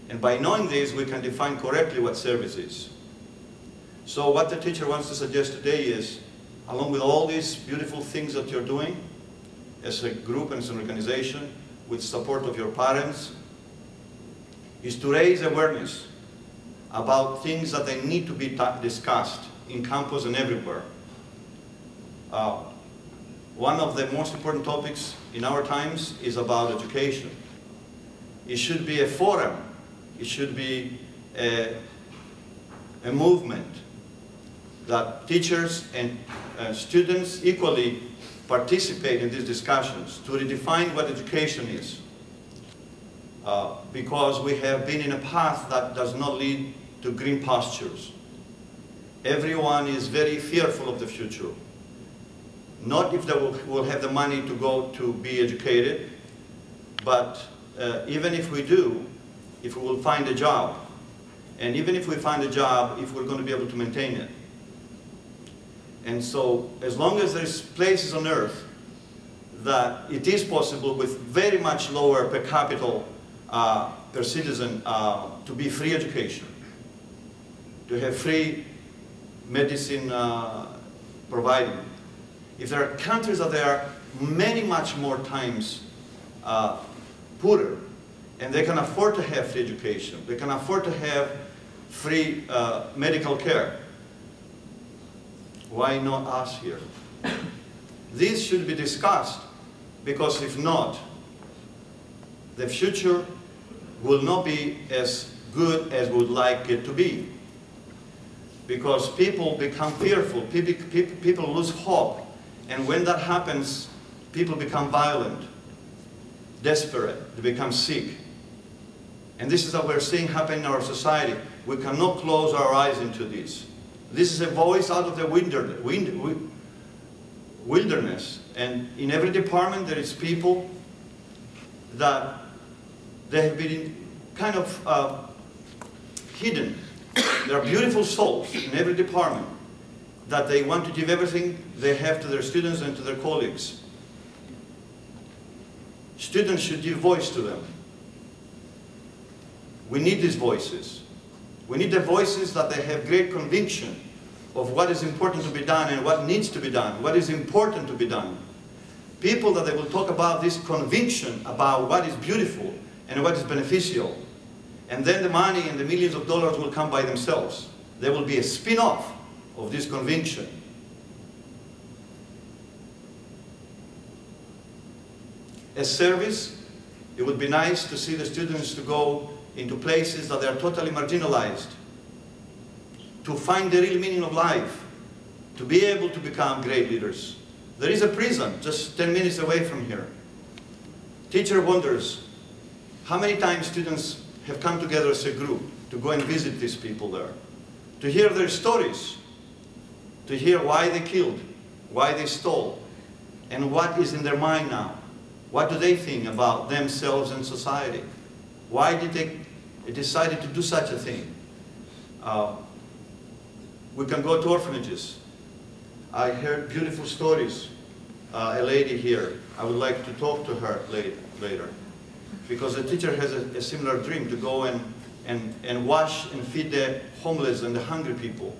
And by knowing this, we can define correctly what service is. So what the teacher wants to suggest today is, along with all these beautiful things that you're doing, as a group and as an organization, with support of your parents, is to raise awareness about things that they need to be discussed in campus and everywhere. One of the most important topics in our times is about education. It should be a forum. It should be a movement that teachers and students equally participate in these discussions to redefine what education is. Because we have been in a path that does not lead to green pastures. Everyone is very fearful of the future. Not if they will have the money to go to be educated, but even if we do, if we will find a job, and even if we find a job, if we're going to be able to maintain it. And so, as long as there's places on earth that it is possible with very much lower per capita per citizen to be free education, to have free medicine provided. If there are countries that they are many much more times poorer, and they can afford to have free education, they can afford to have free medical care, why not us here? This should be discussed, because if not, the future will not be as good as we would like it to be. Because people become fearful, people lose hope, and when that happens, people become violent, desperate, they become sick. And this is what we're seeing happen in our society. We cannot close our eyes into this. This is a voice out of the wilderness. And in every department there is people that they have been kind of hidden. There are beautiful souls in every department that they want to give everything they have to their students and to their colleagues. Students should give voice to them. We need these voices. We need the voices that they have great conviction of what is important to be done and what needs to be done, what is important to be done. People that they will talk about this conviction about what is beautiful and what is beneficial. And then the money and the millions of dollars will come by themselves. There will be a spin-off of this conviction. As service, it would be nice to see the students to go into places that they are totally marginalized, to find the real meaning of life, to be able to become great leaders. There is a prison just 10 minutes away from here. Teacher wonders how many times students have come together as a group to go and visit these people there, to hear their stories, to hear why they killed, why they stole, and what is in their mind now. What do they think about themselves and society? Why did they decide to do such a thing? We can go to orphanages. I heard beautiful stories. A lady here, I would like to talk to her later. Because the teacher has a similar dream to go and wash and feed the homeless and the hungry people.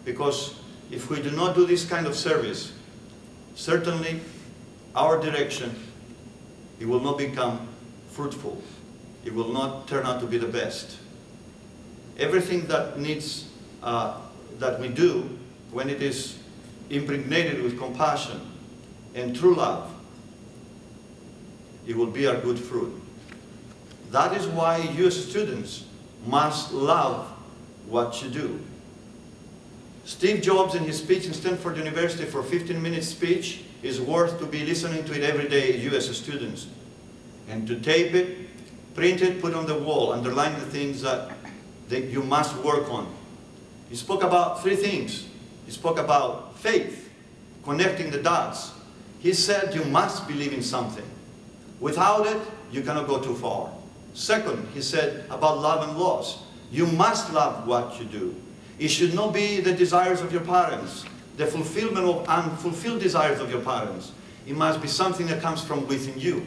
Because if we do not do this kind of service, certainly our direction, it will not become fruitful. It will not turn out to be the best. Everything that needs, that we do, when it is impregnated with compassion and true love, it will be our good fruit. That is why you as students must love what you do. Steve Jobs, in his speech in Stanford University for 15-minute speech, is worth to be listening to it every day, you as students. And to tape it, print it, put it on the wall, underline the things that you must work on. He spoke about 3 things. He spoke about faith, connecting the dots. He said you must believe in something. Without it, you cannot go too far. Second, he said about love and loss. You must love what you do. It should not be the desires of your parents, the fulfillment of unfulfilled desires of your parents. It must be something that comes from within you.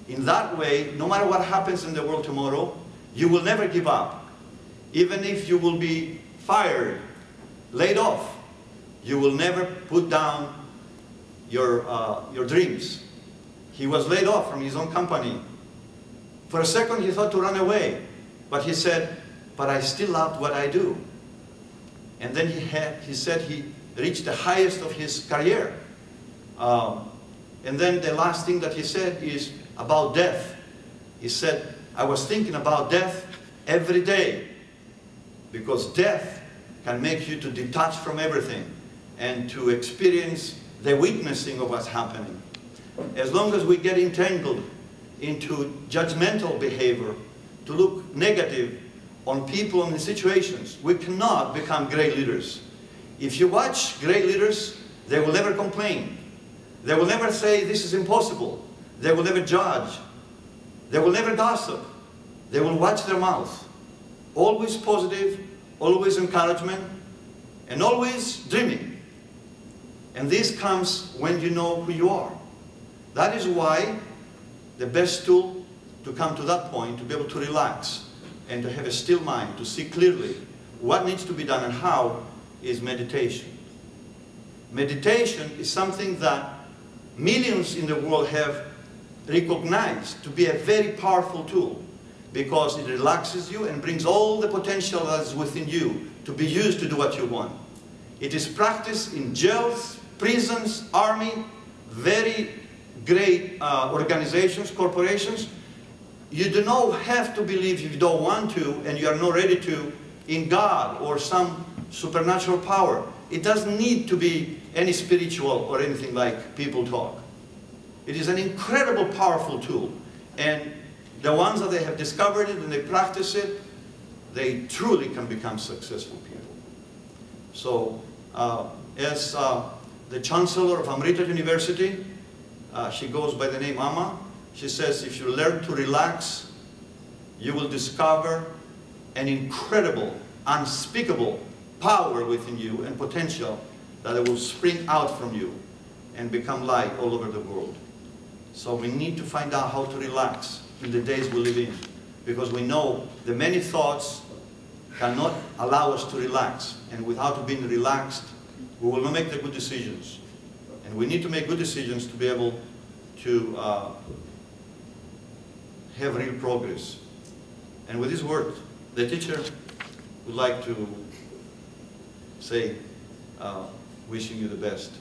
In that way, no matter what happens in the world tomorrow, You will never give up. Even if you will be fired, laid off, you will never put down your dreams. He was laid off from his own company. For a second he thought to run away, but he said, but I still loved what I do. And then he said he reached the highest of his career. And then the last thing that he said is about death. He said, I was thinking about death every day, because death can make you to detach from everything and to experience the witnessing of what's happening. As long as we get entangled into judgmental behavior, to look negative on people and situations, we cannot become great leaders. If you watch great leaders, they will never complain. They will never say this is impossible. They will never judge. They will never gossip. They will watch their mouth. Always positive, always encouragement, and always dreaming. And this comes when you know who you are. That is why the best tool to come to that point, to be able to relax and to have a still mind, to see clearly what needs to be done and how, is meditation. Meditation is something that millions in the world have recognized to be a very powerful tool, because it relaxes you and brings all the potential that is within you to be used to do what you want. It is practiced in jails, prisons, army, very great organizations, corporations. You do not have to believe, if you don't want to and you are not ready to, in God or some supernatural power. It doesn't need to be any spiritual or anything like people talk. It is an incredible powerful tool, and the ones that they have discovered it and they practice it, they truly can become successful people. So as the Chancellor of Amrita University, she goes by the name Amma, she says, if you learn to relax, you will discover an incredible, unspeakable power within you and potential that it will spring out from you and become light all over the world. So we need to find out how to relax in the days we live in, because we know the many thoughts cannot allow us to relax, and without being relaxed, we will not make the good decisions. And we need to make good decisions to be able to have real progress. And with these words, the teacher would like to say, wishing you the best.